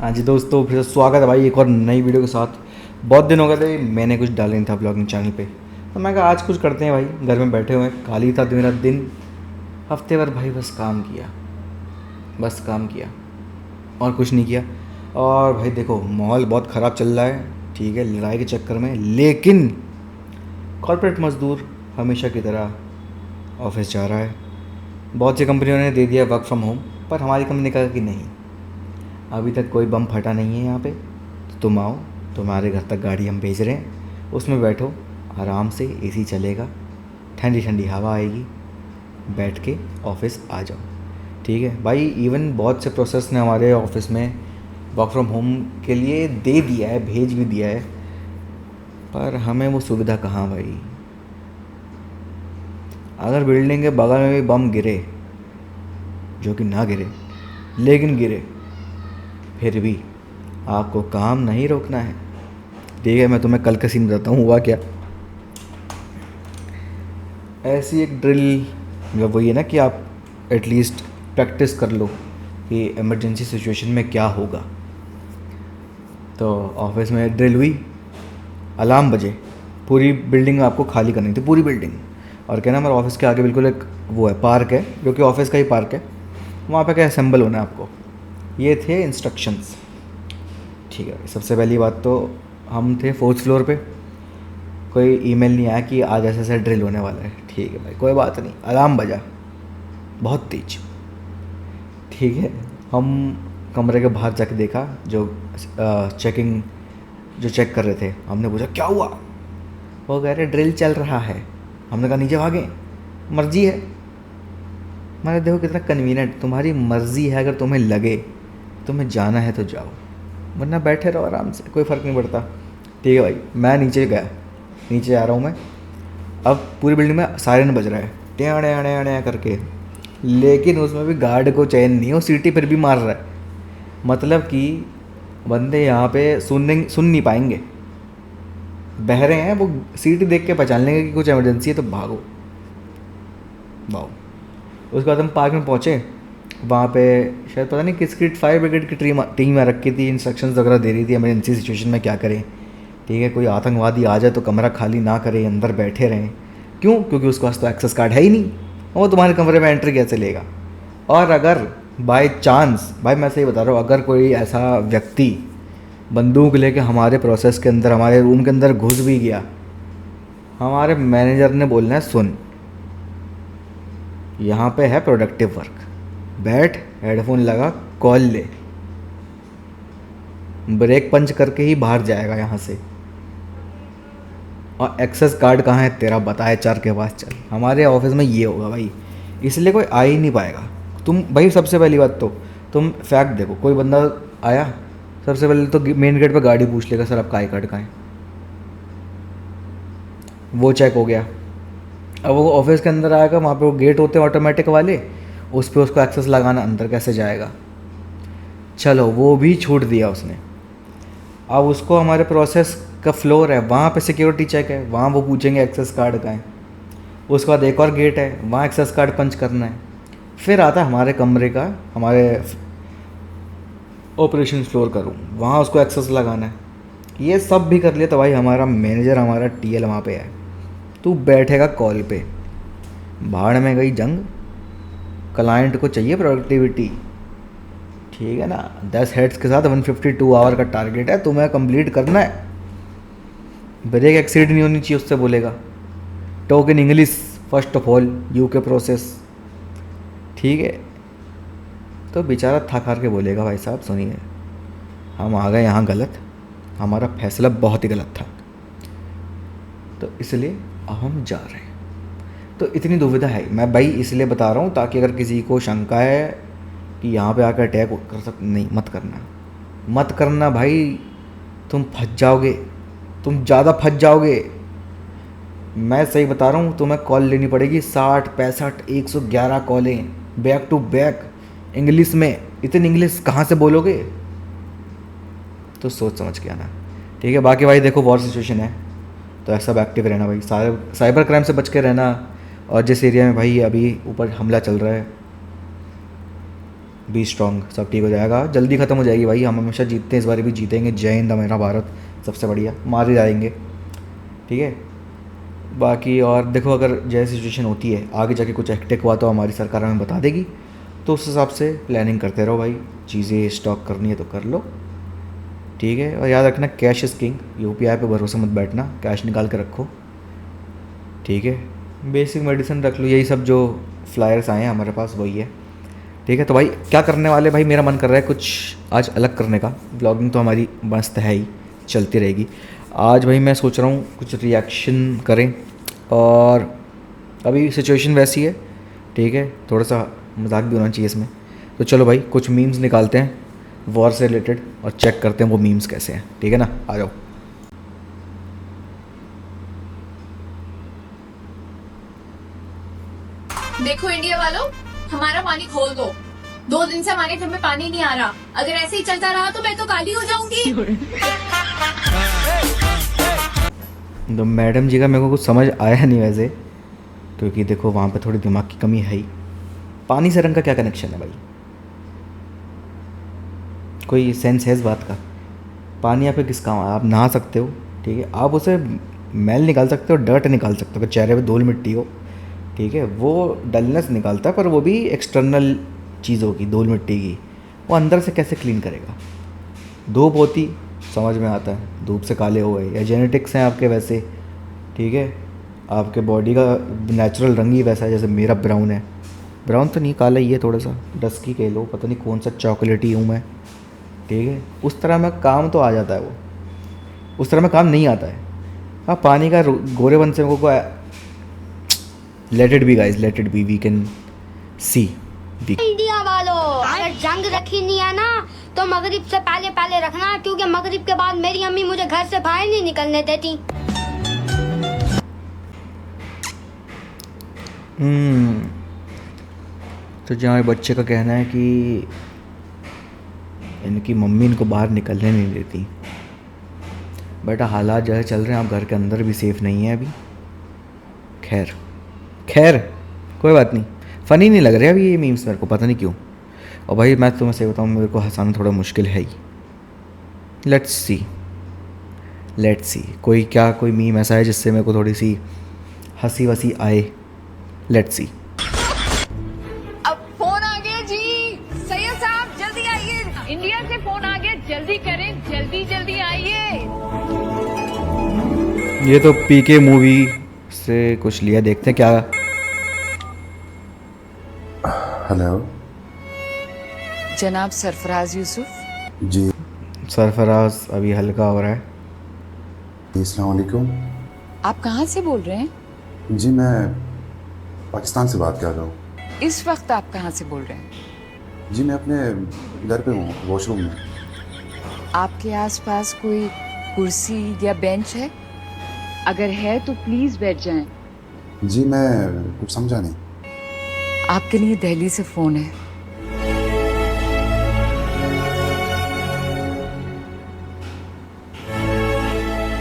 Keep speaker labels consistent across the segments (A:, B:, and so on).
A: हाँ जी दोस्तों, फिर से स्वागत है भाई एक और नई वीडियो के साथ। बहुत दिन हो गए थे, मैंने कुछ डाला नहीं था ब्लॉगिंग चैनल पे, तो मैं कहा आज कुछ करते हैं भाई। घर में बैठे हुए हैं, खाली था मेरा दिन। हफ्ते भर भाई बस काम किया, बस काम किया और कुछ नहीं किया। और भाई देखो माहौल बहुत ख़राब चल रहा है, ठीक है, लड़ाई के चक्कर में। लेकिन कॉर्पोरेट मज़दूर हमेशा की तरह ऑफिस जा रहा है। बहुत सी कंपनियों ने दे दिया वर्क फ्रॉम होम, पर हमारी कंपनी कहा कि नहीं, अभी तक कोई बम फटा नहीं है यहाँ पे। तो तुम आओ, तुम्हारे घर तक गाड़ी हम भेज रहे हैं, उसमें बैठो आराम से, एसी चलेगा, ठंडी ठंडी हवा आएगी, बैठ के ऑफिस आ जाओ। ठीक है भाई, इवन बहुत से प्रोसेस ने हमारे ऑफिस में वर्क फ्रॉम होम के लिए दे दिया है, भेज भी दिया है, पर हमें वो सुविधा कहाँ भाई। अगर बिल्डिंग के बगल में भी बम गिरे, जो कि ना गिरे लेकिन गिरे, फिर भी आपको काम नहीं रोकना है। ठीक है, मैं तुम्हें कल का सीन बताता हूँ हुआ क्या। ऐसी एक ड्रिल, मतलब वही है ना कि आप एटलीस्ट प्रैक्टिस कर लो कि इमरजेंसी सिचुएशन में क्या होगा। तो ऑफिस में ड्रिल हुई, अलार्म बजे, पूरी बिल्डिंग आपको खाली करनी थी, पूरी बिल्डिंग। और क्या ना, हमारे ऑफिस के आगे बिल्कुल एक वो है, पार्क है, जो कि ऑफिस का ही पार्क है। वहाँ पे क्या असेंबल होना है आपको। ये थे इंस्ट्रक्शंस। ठीक है, सबसे पहली बात तो हम थे फोर्थ फ्लोर पे, कोई ईमेल नहीं आया कि आज ऐसे ऐसे ड्रिल होने वाला है। ठीक है भाई, कोई बात नहीं, अलार्म बजा बहुत तेज। ठीक है, हम कमरे के बाहर जाके देखा, जो चेकिंग जो चेक कर रहे थे, हमने पूछा क्या हुआ। वो कह रहे ड्रिल चल रहा है। हमने कहा नीचे भागें, मर्जी है। मैंने देखो कितना कन्वीनियंट, तुम्हारी मर्जी है, अगर तुम्हें लगे तुम्हें जाना है तो जाओ, वरना बैठे रहो आराम से, कोई फ़र्क नहीं पड़ता। ठीक है भाई, मैं नीचे गया, नीचे आ रहा हूँ मैं। अब पूरी बिल्डिंग में सायरन बज रहा है, टेढ़े अड़े अड़े करके, लेकिन उसमें भी गार्ड को चैन नहीं है, वो सीटी फिर भी मार रहा है। मतलब कि बंदे यहाँ पे सुन नहीं पाएंगे, बहरे हैं, वो सीटी देख के पहचान लेंगे कि कुछ इमरजेंसी है तो भागो भागो। उसके बाद हम पार्क में पहुँचे, वहाँ पे शायद पता नहीं किसकी फायर ब्रिगेड की टीम आ रखी थी, इंस्ट्रक्शंस वगैरह दे रही थी इमरजेंसी सिचुएशन में क्या करें। ठीक है, कोई आतंकवादी आ जाए तो कमरा खाली ना करें, अंदर बैठे रहें। क्यों? क्योंकि उसके पास तो एक्सेस कार्ड है ही नहीं, वो तुम्हारे कमरे में एंट्री कैसे लेगा। और अगर बाय चांस, भाई मैं सही बता रहा हूँ, अगर कोई ऐसा व्यक्ति बंदूक लेके हमारे प्रोसेस के अंदर, हमारे रूम के अंदर घुस भी गया, हमारे मैनेजर ने बोलना है सुन, यहाँ पे है प्रोडक्टिव वर्क, बैठ, हेडफोन लगा, कॉल ले, ब्रेक पंच करके ही बाहर जाएगा यहाँ से। और एक्सेस कार्ड कहाँ है तेरा, बता HR के पास चल। हमारे ऑफिस में ये होगा भाई, इसलिए कोई आ ही नहीं पाएगा। तुम भाई सबसे पहली बात तो तुम फैक्ट देखो, कोई बंदा आया, सबसे पहले तो मेन गेट पे गाड़ी पूछ लेगा, सर आपका आई कार्ड कहाँ है, वो चेक हो गया। अब वो ऑफिस के अंदर आएगा, वहाँ पे वो गेट होते हैं ऑटोमेटिक वाले, उस पर उसको एक्सेस लगाना, अंदर कैसे जाएगा। चलो वो भी छूट दिया उसने। अब उसको हमारे प्रोसेस का फ्लोर है, वहाँ पे सिक्योरिटी चेक है, वहाँ वो पूछेंगे एक्सेस कार्ड का है। उसके बाद एक और गेट है, वहाँ एक्सेस कार्ड पंच करना है। फिर आता है हमारे कमरे का, हमारे ऑपरेशन फ्लोर का रूम, वहाँ उसको एक्सेस लगाना है। ये सब भी कर लिया तो भाई हमारा मैनेजर, हमारा TL वहाँ पे है। तू बैठेगा कॉल पे, भाड़ में गई जंग, क्लाइंट को चाहिए प्रोडक्टिविटी। ठीक है ना, 10 हेड्स के साथ 152 आवर का टारगेट है, तुम्हें कंप्लीट करना है। ब्रेक एक्सीड नहीं होनी चाहिए, उससे बोलेगा। Talk in English first of all, UK process. ठीक है, तो बेचारा थक हार के बोलेगा भाई साहब सुनिए, हम आ गए यहाँ गलत, हमारा फैसला बहुत ही गलत था, तो इसलिए अब हम जा रहे हैं। तो इतनी दुविधा है, मैं भाई इसलिए बता रहा हूँ ताकि अगर किसी को शंका है कि यहाँ पे आकर अटैक कर सकते, नहीं, मत करना, मत करना भाई, तुम फंस जाओगे, तुम ज़्यादा फंस जाओगे। मैं सही बता रहा हूँ, तुम्हें कॉल लेनी पड़ेगी 60 65 111 कॉलें बैक टू बैक इंग्लिश में। इतनी इंग्लिश कहाँ से बोलोगे, तो सोच समझ के आना। ठीक है, बाकी भाई देखो वॉर सिचुएशन है, तो ऐसा एक्टिव रहना भाई, सारे साइबर क्राइम से बच के रहना। और जिस एरिया में भाई अभी ऊपर हमला चल रहा है, बी स्ट्रॉन्ग, सब ठीक हो जाएगा, जल्दी ख़त्म हो जाएगी भाई। हम हमेशा जीतते हैं, इस बार भी जीतेंगे। जय हिंद, हमारा भारत सबसे बढ़िया, मार ही जाएंगे, ठीक है। बाकी और देखो, अगर जैसी सिचुएशन होती है आगे जाके कुछ हेक्टिक हुआ तो हमारी सरकार हमें बता देगी, तो उस हिसाब से प्लानिंग करते रहो भाई। चीज़ें स्टॉक करनी है तो कर लो, ठीक है। और याद रखना, कैश इज़ किंग, यूपीआई पे भरोसा मत बैठना, कैश निकाल के रखो, ठीक है। बेसिक मेडिसिन रख लो, यही सब जो फ्लायर्स आए हैं हमारे पास वही है, ठीक है। तो भाई क्या करने वाले, भाई मेरा मन कर रहा है कुछ आज अलग करने का। व्लॉगिंग तो हमारी मस्त है ही, चलती रहेगी। आज भाई मैं सोच रहा हूँ कुछ रिएक्शन करें, और अभी सिचुएशन वैसी है, ठीक है, थोड़ा सा मजाक भी होना चाहिए इसमें। तो चलो भाई कुछ मीम्स निकालते हैं वॉर से रिलेटेड, और चेक करते हैं वो मीम्स कैसे हैं, ठीक है ना। आ जाओ।
B: देखो इंडिया वालों, हमारा पानी खोल दो। 2 दिन से हमारे घर में पानी नहीं आ रहा। अगर ऐसे ही चलता रहा तो मैं तो काली हो जाऊंगी।
A: तो मैडम जी का मेरे को कुछ समझ आया नहीं वैसे, क्योंकि देखो वहाँ पे थोड़ी दिमाग की कमी है ही। पानी से रंग का क्या कनेक्शन है भाई, कोई सेंस है इस बात का? पानी यहाँ पे किस काम है? आप नहा सकते हो, ठीक है, आप उसे मैल निकाल सकते हो, डर्ट निकाल सकते हो। अगर चेहरे पे धूल मिट्टी हो, ठीक है, वो डलनेस निकालता है, पर वो भी एक्सटर्नल चीज़ होगी धूल मिट्टी की, वो अंदर से कैसे क्लीन करेगा? धूप होती समझ में आता है, धूप से काले हो गए, या जेनेटिक्स हैं आपके वैसे, ठीक है, आपके बॉडी का नेचुरल रंग ही वैसा है, जैसे मेरा ब्राउन है। ब्राउन तो नहीं, काला ही है, थोड़ा सा डस्की कह लो, पता नहीं कौन सा चॉकलेटी हूँ मैं, ठीक है। उस तरह में काम तो आ जाता है, वो उस तरह में काम नहीं आता है। हाँ, पानी का गोरेपन से को let it be guys, let it be, we can see.
C: India वालों, अगर जंग रखी नहीं है ना तो मगरिब से पहले पहले रखना, क्योंकि मगरिब के बाद मेरी अम्मी मुझे घर से बाहर नहीं निकलने देती।
A: तो जहाँ बच्चे का कहना है कि इनकी मम्मी इनको बाहर निकलने नहीं देती। बेटा हालात जैसे चल रहे हैं, आप घर के अंदर भी सेफ़ नहीं है अभी। खैर खैर कोई बात नहीं, फ़नी नहीं लग रहा अभी ये मीम्स मेरे को, पता नहीं क्यों। और भाई मैं तुम्हें सही बताऊँ, मेरे को हंसाना थोड़ा मुश्किल है ही। लेट्स सी कोई मीम ऐसा है जिससे मेरे को थोड़ी सी हंसी वसी आए। Let's see.
B: अब फोन आ गया जी, सैयद साहब जल्दी आइए, इंडिया से फोन आ गया, जल्दी करें, जल्दी जल्दी आइए।
A: ये तो पीके मूवी से कुछ लिया, देखते हैं क्या।
D: हेलो
E: जनाब सरफराज यूसुफ।
D: जी,
A: सरफराज अभी हल्का हो रहा है।
D: अस्सलाम वालेकुम।
E: आप कहाँ से बोल रहे हैं?
D: जी मैं पाकिस्तान से बात कर रहा हूँ।
E: इस वक्त आप कहाँ से बोल रहे हैं?
D: जी मैं अपने घर पे हूँ, वॉशरूम में।
E: आपके आसपास कोई कुर्सी या बेंच है? अगर है तो प्लीज बैठ जाएं।
D: जी मैं कुछ समझा नहीं।
E: आपके लिए दिल्ली से फोन है।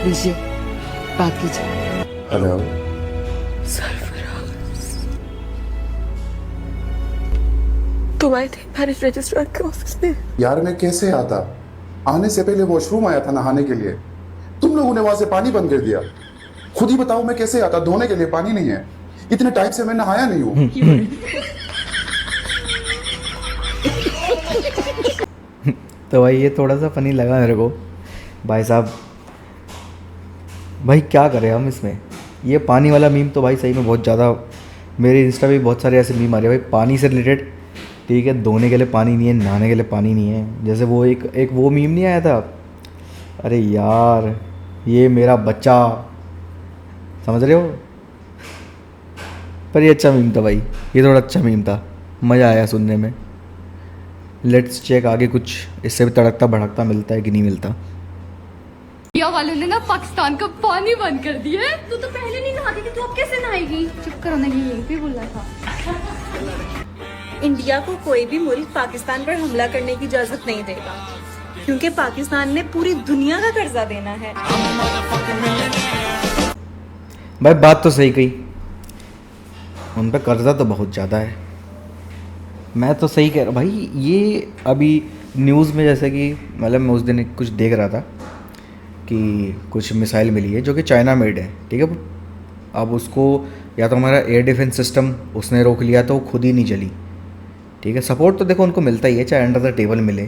E: लीजिए, बात कीजिए।
D: हेलो
F: तुम आए थे मैरिज रजिस्ट्रार के ऑफिस में?
D: यार मैं कैसे आता? आने से पहले वॉशरूम आया था नहाने के लिए, तुम लोगों ने वहां से पानी बंद कर दिया। खुद ही बताओ मैं कैसे आता? धोने के लिए पानी नहीं है, इतने टाइम से मैं नहाया नहीं हूँ।
A: तो भाई ये थोड़ा सा फनी लगा मेरे को। भाई साहब, भाई क्या करें हम इसमें। ये पानी वाला मीम तो भाई सही में बहुत ज़्यादा, मेरे इंस्टा पे भी बहुत सारे ऐसे मीम आ रहे हैं भाई पानी से रिलेटेड, ठीक है। धोने के लिए पानी नहीं है, नहाने के लिए पानी नहीं है। जैसे वो एक वो मीम नहीं आया था, अरे यार ये मेरा बच्चा, समझ रहे हो? पर ये अच्छा मीम था भाई, ये थोड़ा अच्छा मीम था, मज़ा आया सुनने में। लेट्स चेक आगे कुछ इससे भी तड़कता भड़कता मिलता है कि नहीं मिलता।
B: इंडिया वालों ने ना पाकिस्तान का पानी बंद कर दिया है। तू तो पहले नहीं नहाती थी, तू अब कैसे नहाएगी? चुप करो ना, ये यही पे बोल रहा था।
F: इंडिया को कोई भी मुल्क पाकिस्तान पर हमला करने की इजाजत नहीं देगा, क्योंकि पाकिस्तान ने पूरी दुनिया का कर्जा देना है।
A: भाई बात तो सही कही, उन पर कर्जा तो बहुत ज़्यादा है, मैं तो सही कह रहा भाई। ये अभी न्यूज़ में जैसे कि मतलब मैं उस दिन कुछ देख रहा था कि कुछ मिसाइल मिली है जो कि चाइना मेड है, ठीक है। अब उसको या तो हमारा एयर डिफेंस सिस्टम उसने रोक लिया तो वो खुद ही नहीं चली, ठीक है। सपोर्ट तो देखो उनको मिलता ही है, चाहे अंडर द टेबल मिले,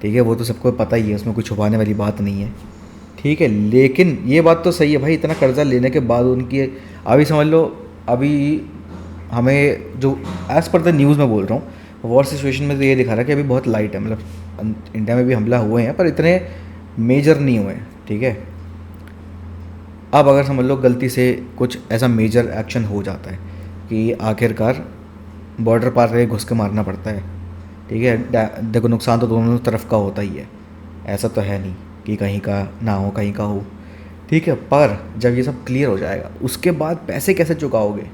A: ठीक है, वो तो सबको पता ही है, उसमें कोई छुपाने वाली बात नहीं है, ठीक है। लेकिन ये बात तो सही है भाई, इतना कर्जा लेने के बाद उनकी अभी समझ लो, अभी हमें जो एज़ पर द न्यूज़ में बोल रहा हूँ, वॉर सिचुएशन में तो ये दिखा रहा है कि अभी बहुत लाइट है, मतलब इंडिया में भी हमला हुए हैं पर इतने मेजर नहीं हुए हैं, ठीक है। अब अगर समझ लो गलती से कुछ ऐसा मेजर एक्शन हो जाता है कि आखिरकार बॉर्डर पार करके घुस के मारना पड़ता है, ठीक है। देखो नुकसान तो दोनों तरफ का होता ही है, ऐसा तो है नहीं कि कहीं का ना हो कहीं का हो, ठीक है। पर जब ये सब क्लियर हो जाएगा उसके बाद पैसे कैसे चुकाओगे?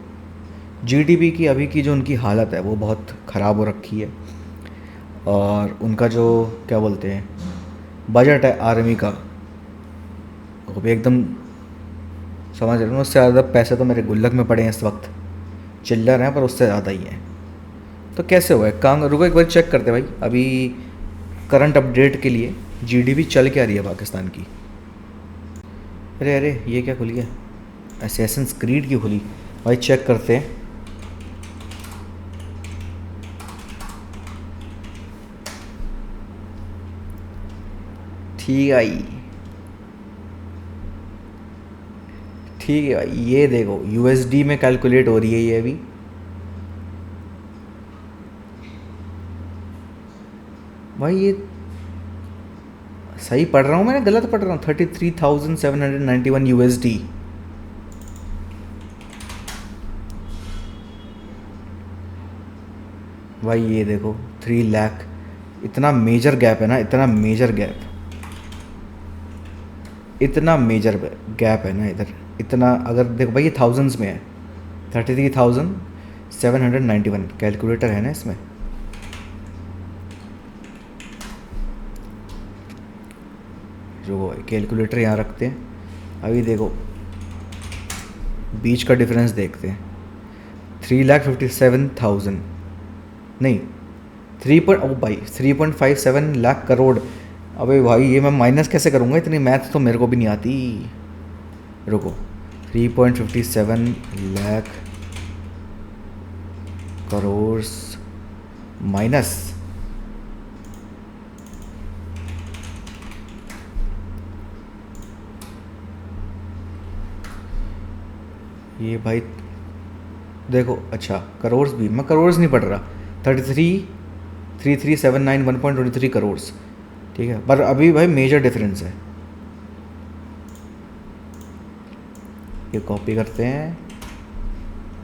A: जीडीपी की अभी की जो उनकी हालत है वो बहुत ख़राब हो रखी है, और उनका जो क्या बोलते हैं बजट है आर्मी का, वो भी एकदम समझ रहे हो, उससे ज़्यादा पैसे तो मेरे गुल्लक में पड़े हैं इस वक्त, चिल्लर हैं पर उससे ज़्यादा ही हैं। तो कैसे हुआ है काम? रुको एक बार चेक करते भाई, अभी करंट अपडेट के लिए जीडीपी चल क्या रही है पाकिस्तान की। अरे अरे ये क्या खुल गया? असैसिन्स क्रीड की खुली भाई, चेक करते हैं। ठीक है भाई, ये देखो यूएसडी में कैलकुलेट हो रही है ये अभी। भाई ये सही पढ़ रहा हूँ मैं, गलत पढ़ रहा हूँ? 33,791 यूएसडी। भाई ये देखो 3 लाख, इतना मेजर गैप है ना, इतना मेजर गैप है ना इधर, इतना। अगर देखो भाई ये थाउजेंड्स में है, 33,791 कैलकुलेटर है ना इसमें। जो कैलकुलेटर यहाँ रखते हैं, अभी देखो बीच का डिफरेंस देखते हैं। 3,57,000 नहीं 3.57 लाख करोड़। अबे भाई ये मैं माइनस कैसे करूँगा, इतनी मैथ तो मेरे को भी नहीं आती। रुको 3.57 लाख करोड़ माइनस, ये भाई देखो, अच्छा करोड़ भी, मैं करोड़ नहीं पढ़ रहा। 33,791 1.23 करोड़, ठीक है। पर अभी भाई मेजर डिफरेंस है। ये कॉपी करते हैं,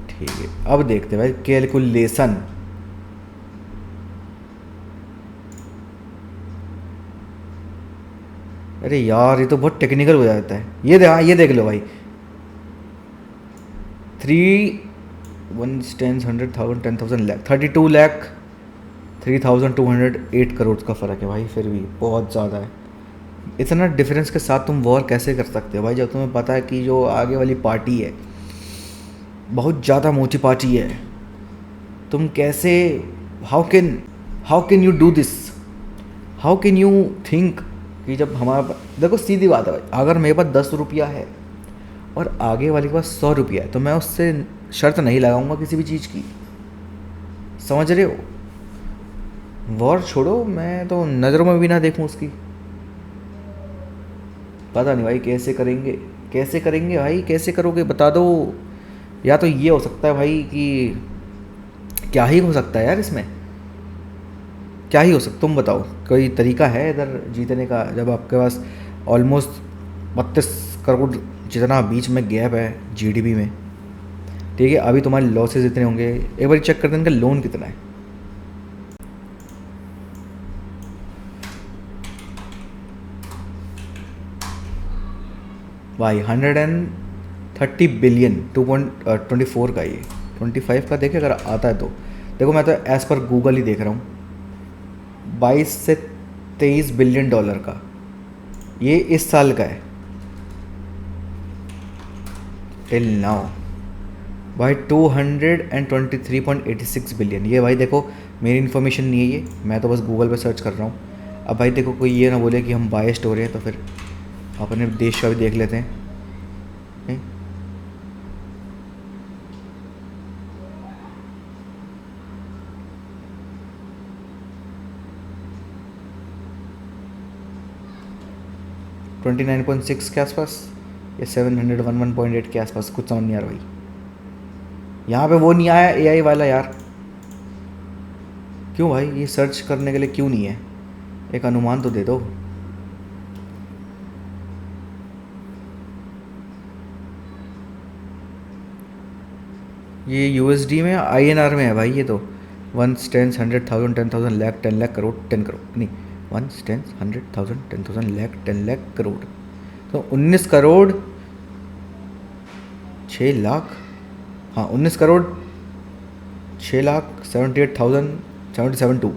A: ठीक है। अब देखते हैं भाई कैलकुलेशन। अरे यार ये तो बहुत टेक्निकल हो जाता है। ये देख लो भाई, 3 1 10 100,000 10,000 लाख 32 लाख 3,208 करोड़ का फ़र्क है भाई, फिर भी बहुत ज़्यादा है। इतना डिफरेंस के साथ तुम वॉर कैसे कर सकते हो भाई, जब तुम्हें पता है कि जो आगे वाली पार्टी है बहुत ज़्यादा मोटी पार्टी है। तुम कैसे, how can you do this, how can you think कि जब हमारा, देखो सीधी बात है भाई, अगर मेरे पास 10 रुपया है और आगे वाले के पास 100 रुपया है तो मैं उससे शर्त नहीं लगाऊंगा किसी भी चीज़ की, समझ रहे हो। वॉर छोड़ो, मैं तो नज़रों में भी ना देखूं उसकी। पता नहीं भाई कैसे करेंगे भाई, कैसे करोगे बता दो। या तो ये हो सकता है भाई कि क्या ही हो सकता है यार, इसमें क्या ही हो सकता, तुम बताओ कोई तरीका है इधर जीतने का, जब आपके पास ऑलमोस्ट 32 करोड़ जितना बीच में गैप है जीडीपी में, ठीक है। अभी तुम्हारे लॉसेस इतने होंगे, एक बार चेक कर दें इनका लोन कितना है। भाई 130 बिलियन 2.24 का, ये 25 का देखे अगर आता है तो। देखो मैं तो एज़ पर गूगल ही देख रहा हूँ, 22 से 23 बिलियन डॉलर का ये इस साल का है टिल नाउ भाई। 223.86 बिलियन, ये भाई देखो मेरी इन्फॉर्मेशन नहीं है ये, मैं तो बस गूगल पे सर्च कर रहा हूँ। अब भाई देखो कोई ये ना बोले कि हम बायस्ड हो रहे हैं, तो फिर अपने देश का भी देख लेते हैं। नहीं? ट्वेंटी 29.6 के आसपास या 711.8 के आसपास, कुछ समझ नहीं आ रहा भाई। यहाँ पे वो नहीं आया AI वाला यार, क्यों भाई? ये सर्च करने के लिए क्यों नहीं है? एक अनुमान तो दे दो। ये USD में INR में है भाई, ये तो 1 10 100,000 10,000 लाख 10 लाख करोड़ 10 करोड़ नहीं 1 10 100,000 10,000 लाख 10 लाख करोड़, तो 19 करोड़ 6 लाख, हाँ 19 करोड़ 6 लाख 78,072।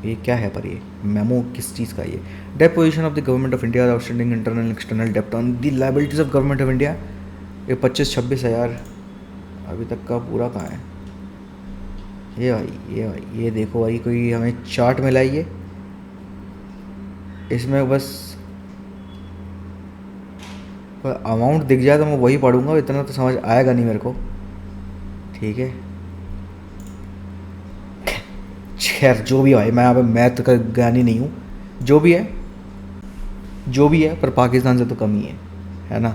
A: ये क्या है पर ये मेमो किस चीज़ का? ये debt position of the government of India outstanding internal external डेप्ट on the liabilities of government of India, ये 25-26 हज़ार अभी तक का पूरा कहाँ है? ये ये देखो भाई, कोई हमें चार्ट मिला है ये, इसमें बस अमाउंट दिख जाए तो मैं वही पढ़ूंगा, इतना तो समझ आएगा नहीं मेरे को। ठीक है, खैर जो भी है, मैं यहाँ पे मैथ का ज्ञानी नहीं हूँ, जो भी है पर पाकिस्तान से तो कम ही है ना।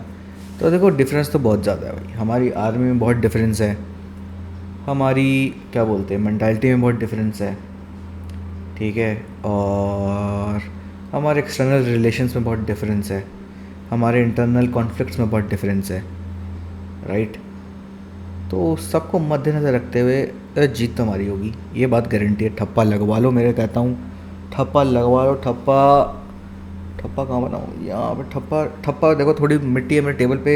A: तो देखो डिफरेंस तो बहुत ज़्यादा है भाई, हमारी आर्मी में बहुत डिफरेंस है, हमारी क्या बोलते हैं मेंटालिटी में बहुत डिफरेंस है, ठीक है, और हमारे एक्सटर्नल रिलेशंस में बहुत डिफरेंस है, हमारे इंटरनल कॉन्फ्लिक्ट्स में बहुत डिफरेंस है, राइट। तो सबको मद्देनज़र रखते हुए जीत तो हमारी होगी, ये बात गारंटी है। ठप्पा लगवा लो, मेरे कहता हूँ ठप्पा लगवा लो। ठप्पा कहाँ बनाऊँ? यहाँ पे ठप्पा देखो, थोड़ी मिट्टी है मेरे टेबल पे,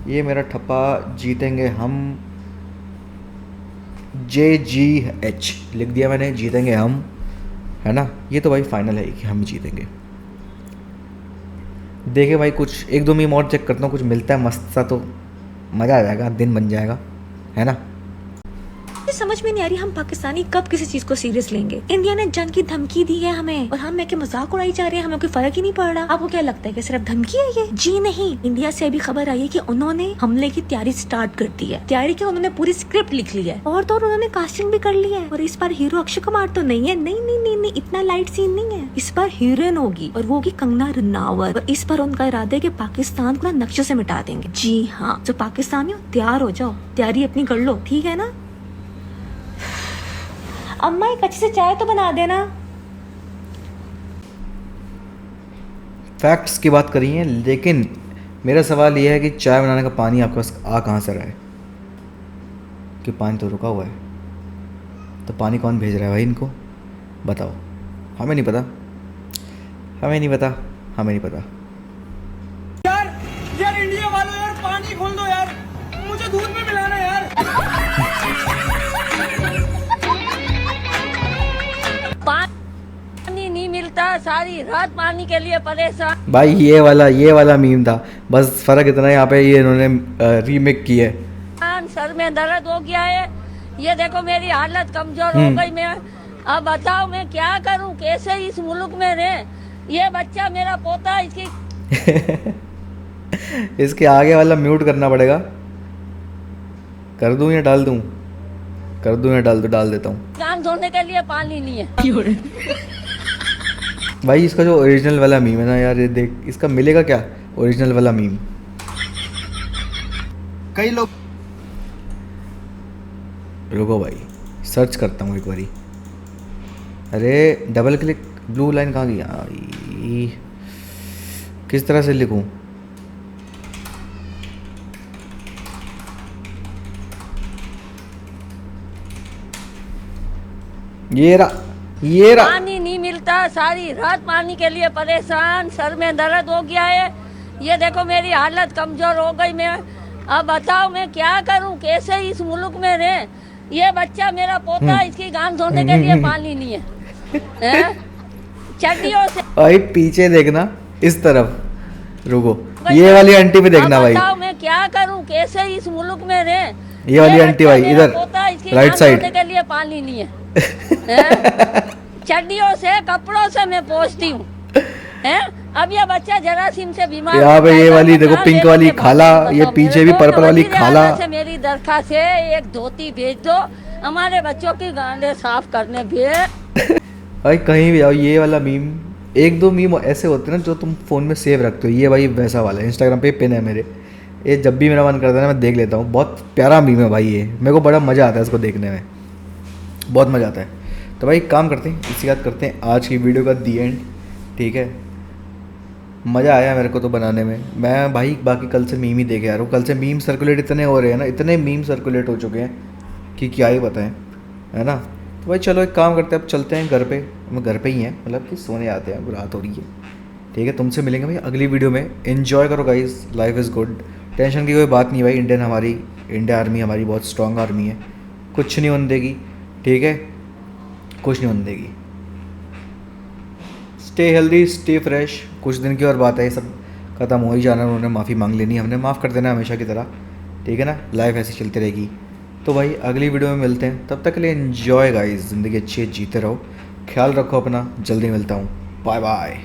A: ये मेरा ठप्पा जीतेंगे हम, JGH लिख दिया मैंने, जीतेंगे हम, है ना। ये तो भाई फाइनल है कि हम जीतेंगे। देखे भाई कुछ 1-2 मीम और चेक करता हूँ, कुछ मिलता है मस्त सा तो मज़ा आ जाएगा, दिन बन जाएगा, है ना।
F: समझ में नहीं आ रही हम पाकिस्तानी कब किसी चीज को सीरियस लेंगे। इंडिया ने जंग की धमकी दी है हमें और हम के मजाक उड़ाई जा रहे हैं, हमें कोई फर्क ही नहीं पड़ रहा। आपको क्या लगता है कि सिर्फ धमकी है ये? जी नहीं, इंडिया से अभी खबर आई है कि उन्होंने हमले की तैयारी स्टार्ट कर दी है। तैयारी क्या, उन्होंने पूरी स्क्रिप्ट लिख ली है और तो उन्होंने कास्टिंग भी कर ली है। और इस बार हीरो अक्षय कुमार तो नहीं है, नहीं, इतना लाइट सीन नहीं है। इस बार हीरोइन होगी और वो होगी कंगना रनावत। और इस बार उनका इरादा है कि पाकिस्तान को नक्शे से मिटा देंगे। जी हाँ, जो पाकिस्तानी हो तैयार हो जाओ, तैयारी अपनी कर लो, ठीक है ना। अम्मा एक अच्छी से चाय तो बना देना।
A: फैक्ट्स की बात करी है, लेकिन मेरा सवाल यह है कि चाय बनाने का पानी आपके पास आ कहाँ से रहा है? कि पानी तो रुका हुआ है, तो पानी कौन भेज रहा है भाई इनको? बताओ, हमें नहीं पता।
G: यार इंडिया वालों, यार पानी खोल दो यार, मुझे दूध में मिलाना यार।
H: पानी नहीं मिलता, सारी रात पानी के लिए परेशान।
A: भाई ये वाला मीम था, बस फ़र्क इतना है यहाँ पे ये इन्होंने रीमेक की है।
H: सर में दर्द हो गया है, ये देखो मेरी हालत कमजोर हो गई। मैं अब बताओ मैं क्या करूं, कैसे इस मुल्क में रहे। ये बच्चा मेरा पोता, इसकी
A: इसके आगे वाला म्यूट करना पड़ेगा। कर दूं या डाल दूं? डाल देता हूँ।
H: काम धोने के लिए पानी नहीं है।
A: भाई इसका जो ओरिजिनल वाला मीम है ना यार, ये देख, इसका मिलेगा क्या ओरिजिनल वाला मीम?
G: कई लोग,
A: रुको भाई सर्च करता हूँ एक बारी। अरे डबल क्लिक, ब्लू लाइन कहाँ गई? किस तरह से लिखूँ? ये रहा।
H: पानी नहीं मिलता, सारी रात पानी के लिए परेशान, सर में दर्द हो गया है। ये देखो मेरी हालत कमजोर हो गई। मैं अब बताओ मैं क्या करूं, कैसे इस मुल्क में रहे। ये बच्चा मेरा पोता, इसकी गान धोने के लिए पानी नहीं है। चड्डियों से
A: भाई पीछे देखना, इस तरफ, रुको ये वाली आंटी पे देखना भाई।
H: बताओ मैं क्या करूं, कैसे इस मुल्क में रहे।
A: ये वाली आंटी भाई इधर राइट साइड।
H: के लिए पानी नहीं है, हैं? चड्डियों से कपड़ों से मैं पोंछती हूँ, हैं? अब ये बच्चा जरासीम से बीमार
A: यहाँ पे ये वाली देखो
H: है,
A: पिंक
H: मेरे
A: वाली
H: लिए
A: खाला,
H: बताओ,
A: ये पीछे भी
H: मेरे को
A: पर्पल वाली
H: वज़ीर
A: खाला।
H: आज़म से मेरी दरखास्त है, एक धोती भेज दो, हमारे बच्चों की गांडें साफ करने भी।
A: भाई कहीं भी जाओ ये वाला मीम, एक दो मीम ऐसे होते हैं ना जो तुम फ़ोन में सेव रखते हो, ये भाई वैसा वाला है। इंस्टाग्राम पे पिन है मेरे, ये जब भी मेरा मन करता है ना मैं देख लेता हूँ। बहुत प्यारा मीम है भाई ये, मेरे को बड़ा मज़ा आता है इसको देखने में, बहुत मज़ा आता है। तो भाई काम करते हैं, इसी बात करते हैं आज की वीडियो का दी एंड, ठीक है। मज़ा आया मेरे को तो बनाने में। मैं भाई बाकी कल से मीम ही देखे आ रहा हूँ, कल से मीम सर्कुलेट इतने हो रहे हैं ना, इतने मीम सर्कुलेट हो चुके हैं कि क्या ही बताएं, है ना। तो भाई चलो एक काम करते हैं, अब चलते हैं घर पे। हम घर पे ही हैं, मतलब कि सोने आते हैं, अब रात हो रही है, ठीक है। तुमसे मिलेंगे भाई अगली वीडियो में। एन्जॉय करो guys, life is good, tension की कोई बात नहीं भाई। इंडिया आर्मी हमारी बहुत स्ट्रॉन्ग आर्मी है, कुछ नहीं होने देगी, ठीक है, कुछ नहीं होने देगी। Stay healthy, stay fresh. कुछ दिन की और बात है, ये सब ख़त्म हो ही जाना, उन्होंने माफ़ी मांग लेनी, हमने माफ़ कर देना हमेशा की तरह, ठीक है ना। लाइफ ऐसी चलती रहेगी। तो भाई अगली वीडियो में मिलते हैं, तब तक के लिए एन्जॉय गाइस, ज़िंदगी अच्छी है, जीते रहो, ख्याल रखो अपना, जल्दी मिलता हूँ, बाय बाय।